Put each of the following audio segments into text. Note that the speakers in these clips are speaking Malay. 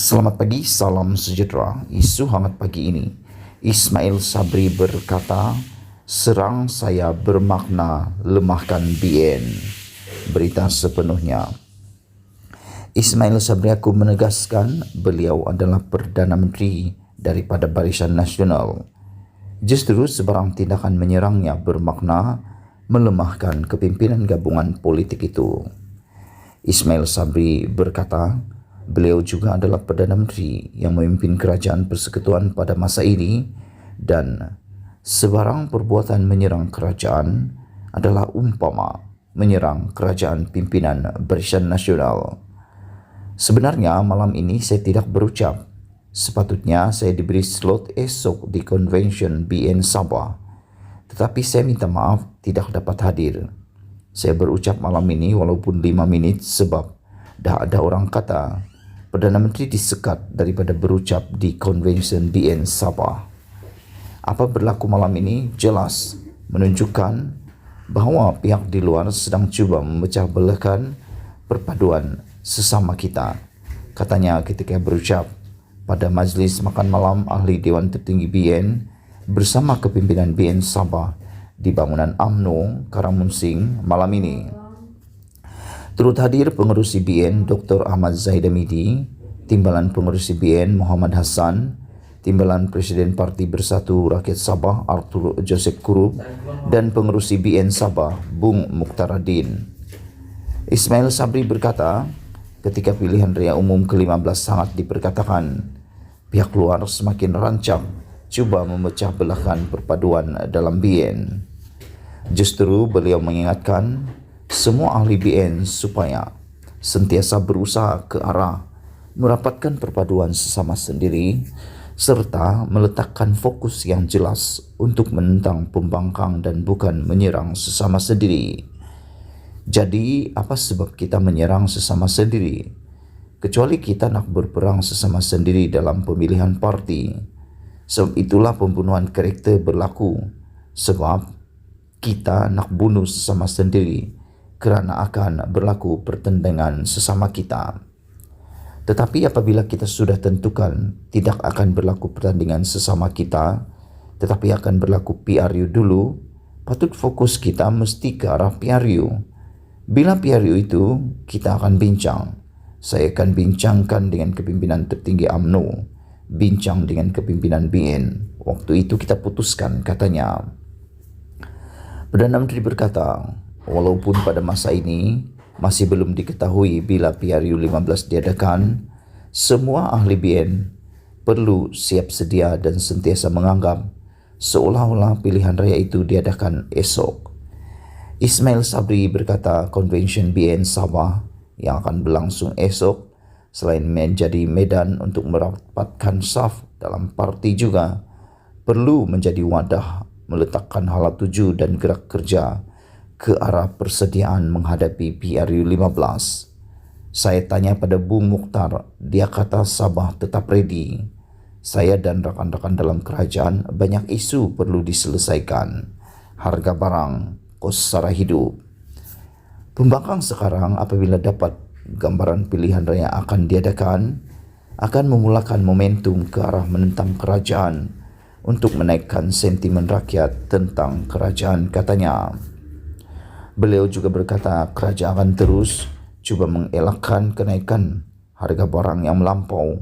Selamat pagi, salam sejahtera. Isu hangat pagi ini. Ismail Sabri berkata, serang saya bermakna lemahkan BN. Berita sepenuhnya. Ismail Sabri aku menegaskan beliau adalah Perdana Menteri daripada Barisan Nasional. Justru sebarang tindakan menyerangnya bermakna melemahkan kepimpinan gabungan politik itu. Ismail Sabri berkata, beliau juga adalah Perdana Menteri yang memimpin kerajaan persekutuan pada masa ini dan sebarang perbuatan menyerang kerajaan adalah umpama menyerang kerajaan pimpinan Barisan Nasional. Sebenarnya malam ini saya tidak berucap. Sepatutnya saya diberi slot esok di Convention BN Sabah. Tetapi saya minta maaf tidak dapat hadir. Saya berucap malam ini walaupun 5 minit sebab dah ada orang kata Perdana Menteri disekat daripada berucap di Convention BN Sabah. Apa berlaku malam ini jelas menunjukkan bahawa pihak di luar sedang cuba memecah belahkan perpaduan sesama kita. Katanya ketika berucap pada majlis makan malam ahli Dewan Tertinggi BN bersama kepimpinan BN Sabah di bangunan UMNO Karamunsing malam ini. Turut hadir pengerusi BN Dr. Ahmad Zahid Hamidi, Timbalan Pengerusi BN Muhammad Hassan, Timbalan Presiden Parti Bersatu Rakyat Sabah Arthur Joseph Kurub dan pengerusi BN Sabah Bung Mukhtaradin. Ismail Sabri berkata, ketika pilihan raya umum ke-15 sangat diperkatakan, pihak luar semakin rancak cuba memecah belahkan perpaduan dalam BN. Justru beliau mengingatkan semua ahli BN supaya sentiasa berusaha ke arah merapatkan perpaduan sesama sendiri serta meletakkan fokus yang jelas untuk menentang pembangkang dan bukan menyerang sesama sendiri. Jadi, apa sebab kita menyerang sesama sendiri? Kecuali kita nak berperang sesama sendiri dalam pemilihan parti. Sebab itulah pembunuhan karakter berlaku. Sebab kita nak bunuh sesama sendiri kerana akan berlaku pertendangan sesama kita. Tetapi apabila kita sudah tentukan tidak akan berlaku pertandingan sesama kita, tetapi akan berlaku PRU dulu, patut fokus kita mesti ke arah PRU. Bila PRU itu, kita akan bincang. Saya akan bincangkan dengan kepimpinan tertinggi UMNO, bincang dengan kepimpinan BN. Waktu itu kita putuskan, katanya. Perdana Menteri berkata, walaupun pada masa ini masih belum diketahui bila PRU 15 diadakan, semua ahli BN perlu siap sedia dan sentiasa menganggap seolah-olah pilihan raya itu diadakan esok. Ismail Sabri berkata Convention BN Sabah yang akan berlangsung esok selain menjadi medan untuk merapatkan saf dalam parti juga perlu menjadi wadah meletakkan hala tuju dan gerak kerja ke arah persediaan menghadapi PRU 15. Saya tanya pada Bung Mukhtar, dia kata Sabah tetap ready. Saya dan rakan-rakan dalam kerajaan banyak isu perlu diselesaikan. Harga barang, kos sara hidup. Pembangkang sekarang apabila dapat gambaran pilihan raya akan diadakan, akan memulakan momentum ke arah menentang kerajaan untuk menaikkan sentimen rakyat tentang kerajaan, katanya. Beliau juga berkata kerajaan akan terus cuba mengelakkan kenaikan harga barang yang melampau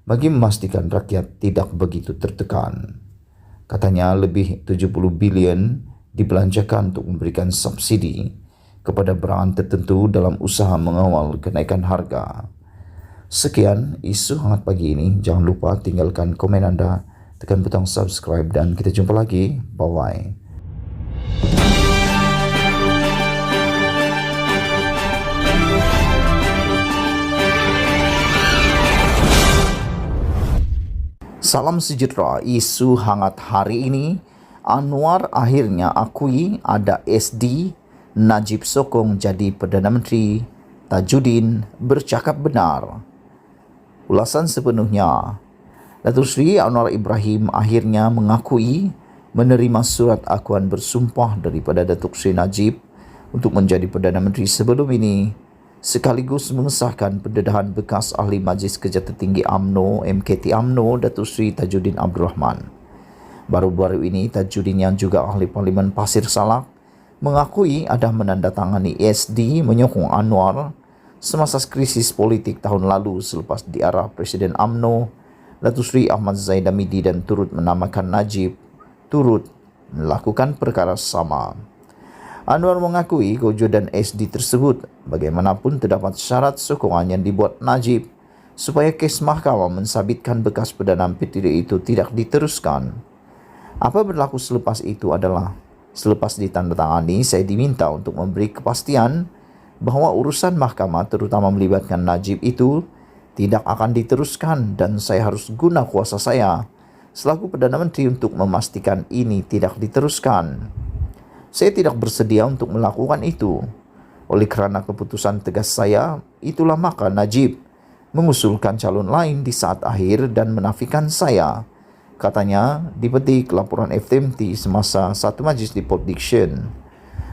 bagi memastikan rakyat tidak begitu tertekan. Katanya lebih 70 bilion dibelanjakan untuk memberikan subsidi kepada barangan tertentu dalam usaha mengawal kenaikan harga. Sekian isu hangat pagi ini. Jangan lupa tinggalkan komen anda, tekan butang subscribe dan kita jumpa lagi. Bye-bye. Salam sejahtera, isu hangat hari ini. Anwar akhirnya akui ada SD Najib sokong jadi Perdana Menteri. Tajudin bercakap benar. Ulasan sepenuhnya. Datuk Seri Anwar Ibrahim akhirnya mengakui menerima surat akuan bersumpah daripada Datuk Seri Najib untuk menjadi Perdana Menteri sebelum ini. sekaligus mengesahkan pendedahan bekas Ahli Majlis Kerja Tertinggi UMNO MKT UMNO Datuk Seri Tajuddin Abdul Rahman. Baru-baru ini Tajuddin yang juga Ahli Parlimen Pasir Salak mengakui ada menandatangani SD menyokong Anwar semasa krisis politik tahun lalu selepas diarah Presiden UMNO Datuk Seri Ahmad Zaid Hamidi dan turut menamakan Najib turut melakukan perkara sama. Anwar mengakui kewujudan SD tersebut, bagaimanapun terdapat syarat sokongan yang dibuat Najib supaya kes mahkamah mensabitkan bekas Perdana Menteri itu tidak diteruskan. Apa berlaku selepas itu adalah, selepas ditandatangani, saya diminta untuk memberi kepastian bahawa urusan mahkamah terutama melibatkan Najib itu tidak akan diteruskan dan saya harus guna kuasa saya selaku Perdana Menteri untuk memastikan ini tidak diteruskan. Saya tidak bersedia untuk melakukan itu. Oleh kerana keputusan tegas saya, itulah maka Najib mengusulkan calon lain di saat akhir dan menafikan saya. Katanya dipetik laporan FTMT semasa satu majlis di Port Dickson.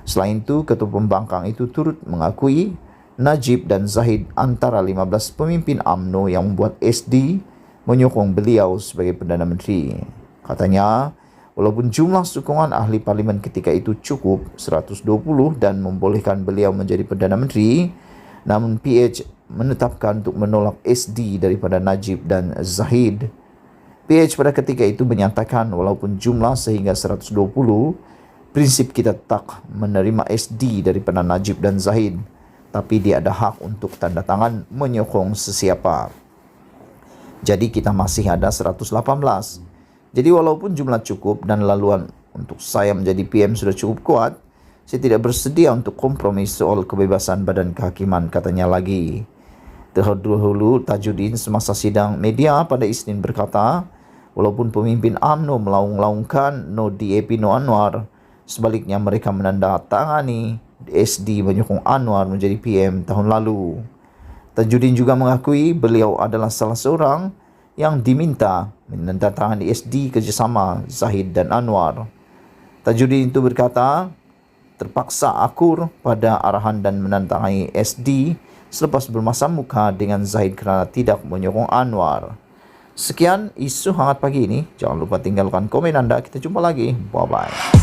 Selain itu, Ketua Pembangkang itu turut mengakui Najib dan Zahid antara 15 pemimpin UMNO yang membuat SD menyokong beliau sebagai Perdana Menteri. Katanya, walaupun jumlah sokongan ahli parlimen ketika itu cukup 120 dan membolehkan beliau menjadi Perdana Menteri, namun PH menetapkan untuk menolak SD daripada Najib dan Zahid. PH pada ketika itu menyatakan walaupun jumlah sehingga 120, prinsip kita tak menerima SD daripada Najib dan Zahid, tapi dia ada hak untuk tanda tangan menyokong sesiapa. Jadi kita masih ada 118. Jadi walaupun jumlah cukup dan laluan untuk saya menjadi PM sudah cukup kuat, saya tidak bersedia untuk kompromi soal kebebasan badan kehakiman, katanya lagi. Terdahulu Tajuddin semasa sidang media pada Isnin berkata, walaupun pemimpin UMNO melaung-laungkan no DAP no Anwar, sebaliknya mereka menandatangani SD menyokong Anwar menjadi PM tahun lalu. Tajuddin juga mengakui beliau adalah salah seorang yang diminta menandatangani SD kerjasama Zahid dan Anwar. Tajuddin itu berkata, terpaksa akur pada arahan dan menandatangani SD selepas bermasa muka dengan Zahid kerana tidak menyokong Anwar. Sekian isu hangat pagi ini. Jangan lupa tinggalkan komen anda. Kita jumpa lagi. Bye-bye.